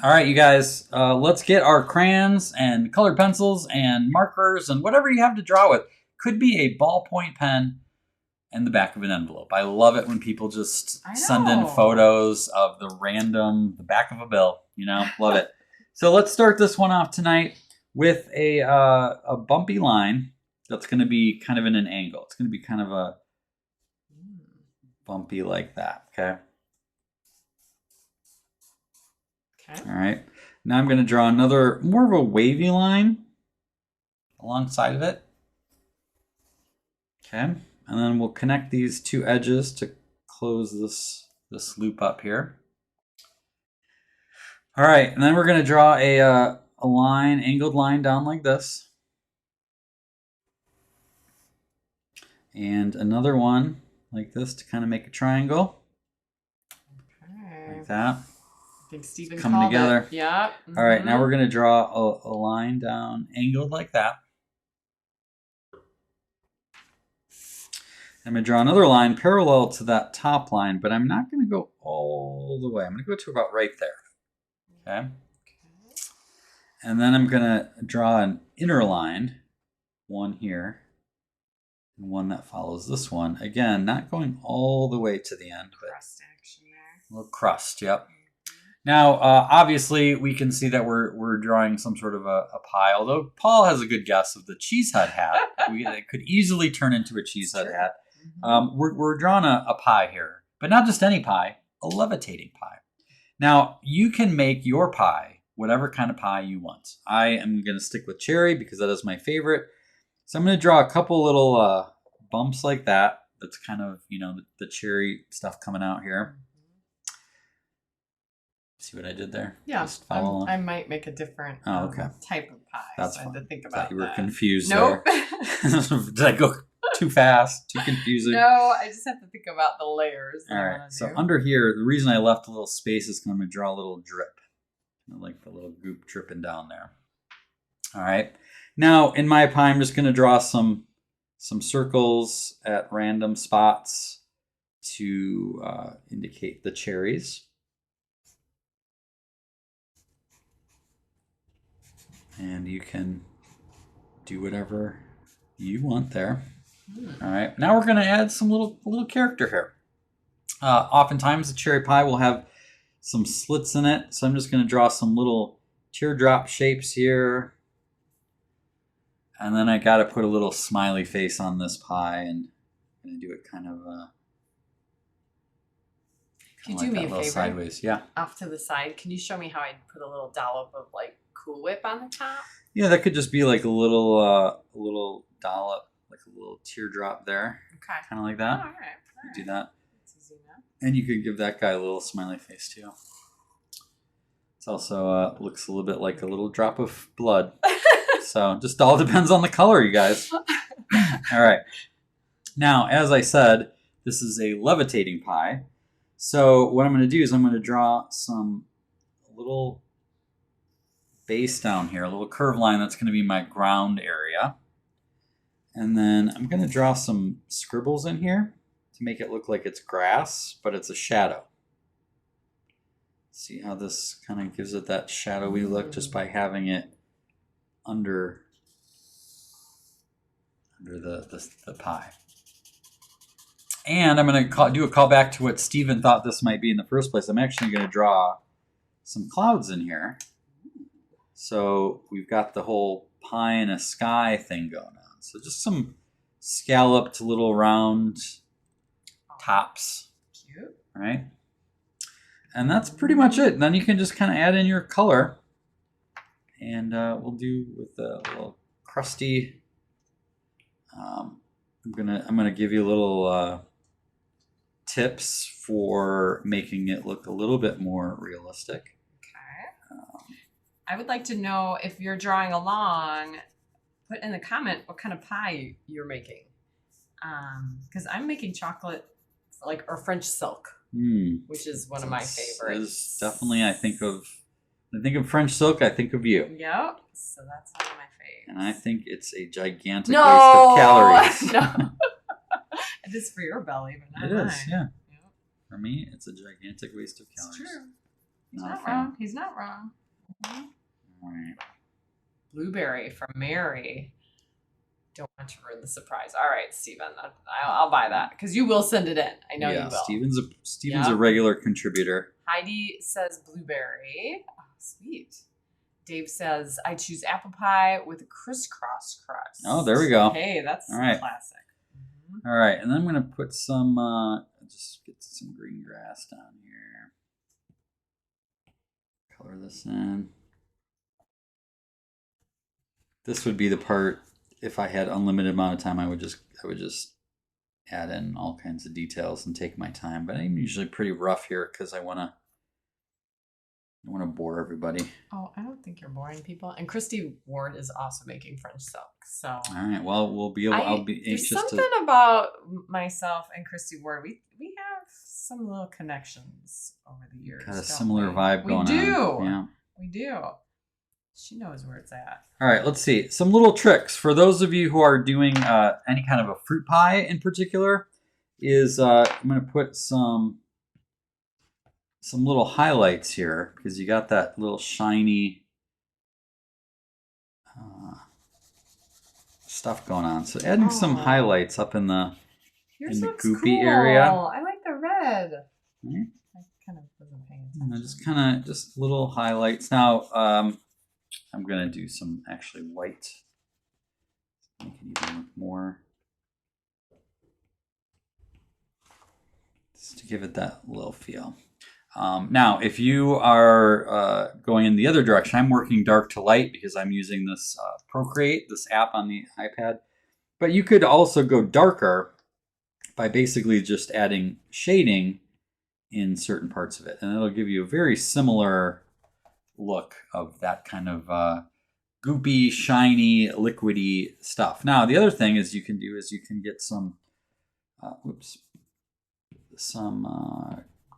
All right, you guys, let's get our crayons and colored pencils and markers and whatever you have to draw with. Could be a ballpoint pen and the back of an envelope. I love it when people just send in photos of the back of a bill. You know, love it. So let's start this one off tonight with a bumpy line that's going to be kind of in an angle. It's going to be kind of a bumpy like that, okay? Okay. All right. Now I'm going to draw another, more of a wavy line alongside of it. Okay. And then we'll connect these two edges to close this loop up here. All right. And then we're going to draw a line, angled line down like this. And another one like this to kind of make a triangle. Okay. Like that. I think Stephen coming together. It. Yeah. Mm-hmm. All right, now we're going to draw a line down, angled like that. I'm going to draw another line parallel to that top line, but I'm not going to go all the way. I'm going to go to about right there. Okay. And then I'm going to draw an inner line, one here, and one that follows this one. Again, not going all the way to the end, but crust action there. A little crust, yep. Now, obviously, we can see that we're drawing some sort of a pie, although Paul has a good guess of the cheesehead hat. It could easily turn into a cheesehead hat. We're drawing a pie here, but not just any pie, a levitating pie. Now, you can make your pie whatever kind of pie you want. I am going to stick with cherry because that is my favorite. So I'm going to draw a couple little bumps like that. That's kind of, you know, the cherry stuff coming out here. See what I did there? Yeah, I might make a different type of pie. That's so I fine. had to think about you were confused Nope. there. Did I go too fast? Too confusing? No, I just have to think about the layers. All right. So under here, the reason I left a little space is because I'm going to draw a little drip. Like the little goop dripping down there. All right. Now, in my pie, I'm just going to draw some circles at random spots to indicate the cherries. And you can do whatever you want there. All right. Now we're going to add some little character here. Oftentimes the cherry pie will have some slits in it. So I'm just going to draw some little teardrop shapes here. And then I got to put a little smiley face on this pie. And I'm going to do it kind of... Can you do me a favor? Sideways. Yeah. Off to the side. Can you show me how I'd put a little dollop of like Cool Whip on the top? Yeah, that could just be like a little dollop, like a little teardrop there. Okay. Kind of like that. Oh, all right. Do that. And you could give that guy a little smiley face too. It's also looks a little bit like a little drop of blood. So just all depends on the color, you guys. All right. Now, as I said, this is a levitating pie. So what I'm going to do is I'm going to draw a little base down here, a little curved line that's going to be my ground area. And then I'm going to draw some scribbles in here to make it look like it's grass, but it's a shadow. See how this kind of gives it that shadowy look just by having it under the pie. And I'm going to do a callback to what Stephen thought this might be in the first place. I'm actually going to draw some clouds in here. So we've got the whole pie in a sky thing going on. So just some scalloped little round tops. Cute. Right? And that's pretty much it. Then you can just kind of add in your color. And we'll do with a little crusty. I'm gonna give you a little tips for making it look a little bit more realistic. Okay. I would like to know, if you're drawing along, put in the comment what kind of pie you're making. Because I'm making chocolate, or French silk, which is one of my favorites. Is definitely, I think of French silk, I think of you. Yep. So that's one of my faves. And I think it's a gigantic waste of calories. No. It is for your belly, but not mine. It is, yeah. Yep. For me, it's a gigantic waste of calories. It's true. He's not wrong. He's not wrong. Mm-hmm. All right. Blueberry from Mary. Don't want to ruin the surprise. All right, Steven. I'll buy that because you will send it in. I know you will. Steven's a regular contributor. Heidi says blueberry. Oh, sweet. Dave says, I choose apple pie with a crisscross crust. Oh, there we go. Hey, that's all right. Classic. Mm-hmm. All right, and then I'm going to put some, just get some green grass down here. Color this in. This would be the part, if I had unlimited amount of time, I would just add in all kinds of details and take my time. But I'm usually pretty rough here because I want to bore everybody. Oh, I don't think you're boring people. And Christy Ward is also making French silk. So all right. Well, I'll be anxious. There's something about myself and Christy Ward. We have some little connections over the years. Got a similar vibe going on. We do. Yeah. We do. She knows where it's at. All right. Let's see. Some little tricks for those of you who are doing any kind of a fruit pie in particular. Is I'm going to put some little highlights here because you got that little shiny stuff going on. So adding some highlights up in the goopy area. I like the red. Right. I kind of wasn't paying attention. Just little highlights. Now I'm gonna do some actually white. Make it even look more. Just to give it that little feel. Now, if you are going in the other direction, I'm working dark to light because I'm using this Procreate, this app on the iPad. But you could also go darker by basically just adding shading in certain parts of it. And it'll give you a very similar look of that kind of goopy, shiny, liquidy stuff. Now, the other thing is you can get some,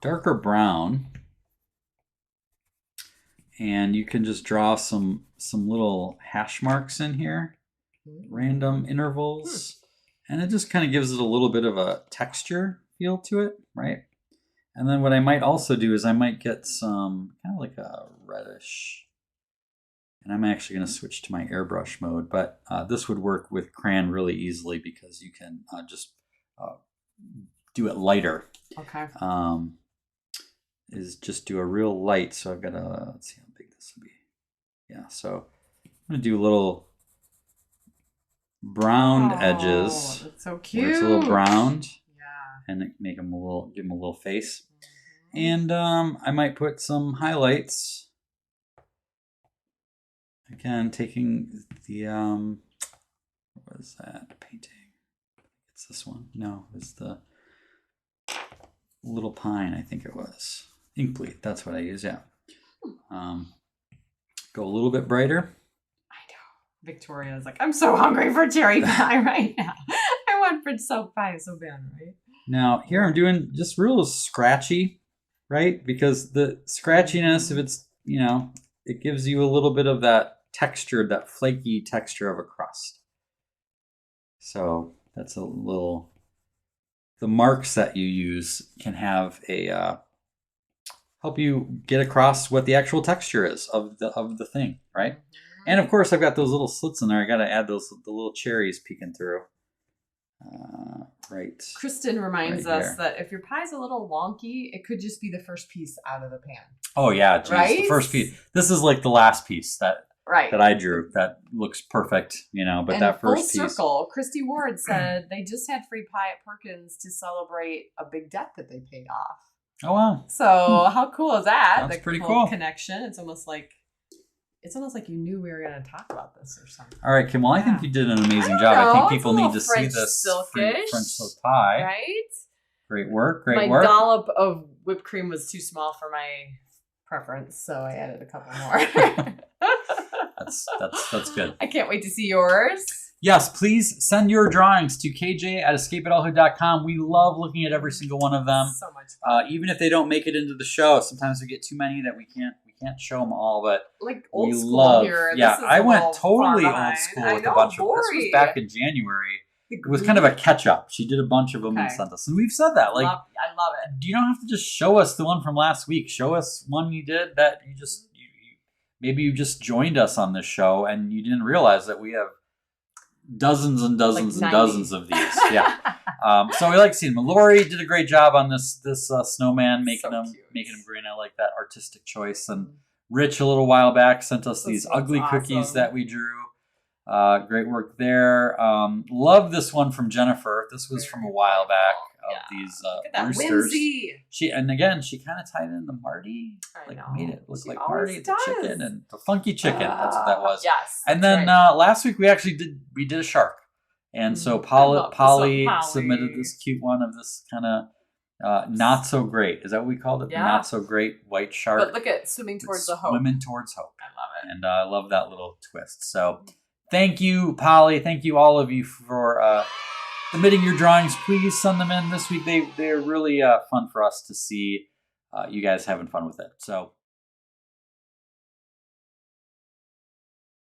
darker brown, and you can just draw some little hash marks in here, random intervals, and it just kind of gives it a little bit of a texture feel to it, right? And then what I might also do is I might get some kind of like a reddish, and I'm actually going to switch to my airbrush mode, but this would work with crayon really easily because you can just do it lighter. Okay. Is just do a real light. So I've got let's see how big this will be. Yeah, so I'm going to do little browned edges. That's so cute. Where it's a little browned. Yeah. And make them give them a little face. Mm-hmm. And I might put some highlights. Again, taking the, what was that painting? It's this one. No, it's the Little Pine, I think it was. Ink bleed, that's what I use, yeah. Go a little bit brighter. I know. Victoria's like, I'm so hungry for cherry pie right now. I want French silk pie so bad, right? Now, here I'm doing just real scratchy, right? Because the scratchiness, if it's, it gives you a little bit of that texture, that flaky texture of a crust. So that's a little... The marks that you use can have a help you get across what the actual texture is of the thing, right? And of course, I've got those little slits in there. I got to add the little cherries peeking through. Right. Kristen reminds us that if your pie's a little wonky, it could just be the first piece out of the pan. Oh yeah, geez, right? The first piece. This is like the last piece that I drew that looks perfect, but and that first piece. Full circle, Christy Ward said they just had free pie at Perkins to celebrate a big debt that they paid off. Oh wow! So how cool is that? That's pretty cool. Connection. It's almost like you knew we were going to talk about this or something. All right, Kim. Well, I think you did an amazing job. I think people need to see this French silk pie. Right? Great work. My dollop of whipped cream was too small for my preference, so I added a couple more. That's good. I can't wait to see yours. Yes, please send your drawings to kj@escapeadulthood.com. We love looking at every single one of them. So much fun. Even if they don't make it into the show, sometimes we get too many that we can't show them all. But like old school here. Yeah, I went totally old school with a bunch of. This was back in January. It was kind of a catch up. She did a bunch of them and sent us, and we've said that. Like, I love it. You don't have to just show us the one from last week. Show us one you did that you just maybe you just joined us on this show and you didn't realize that we have dozens and dozens and dozens of these. Yeah. So we like seeing them. Lori did a great job on this snowman, making him green. I like that artistic choice. And Rich a little while back sent us these ugly cookies that we drew. Great work there. Love this one from Jennifer. This was from a while back of these roosters. Whimsy. She kind of tied in the Marty. Made it look like Marty the chicken and the funky chicken. That's what that was. Yes. And then last week we actually did a shark. And so Polly submitted this cute one of this kind of not so great. Is that what we called it? Yeah. The not so great white shark. But look at swimming towards the hope. Swimming towards hope. I love it. And I love that little twist. So thank you, Polly. Thank you, all of you, for submitting your drawings. Please send them in this week. They're really fun for us to see you guys having fun with it. So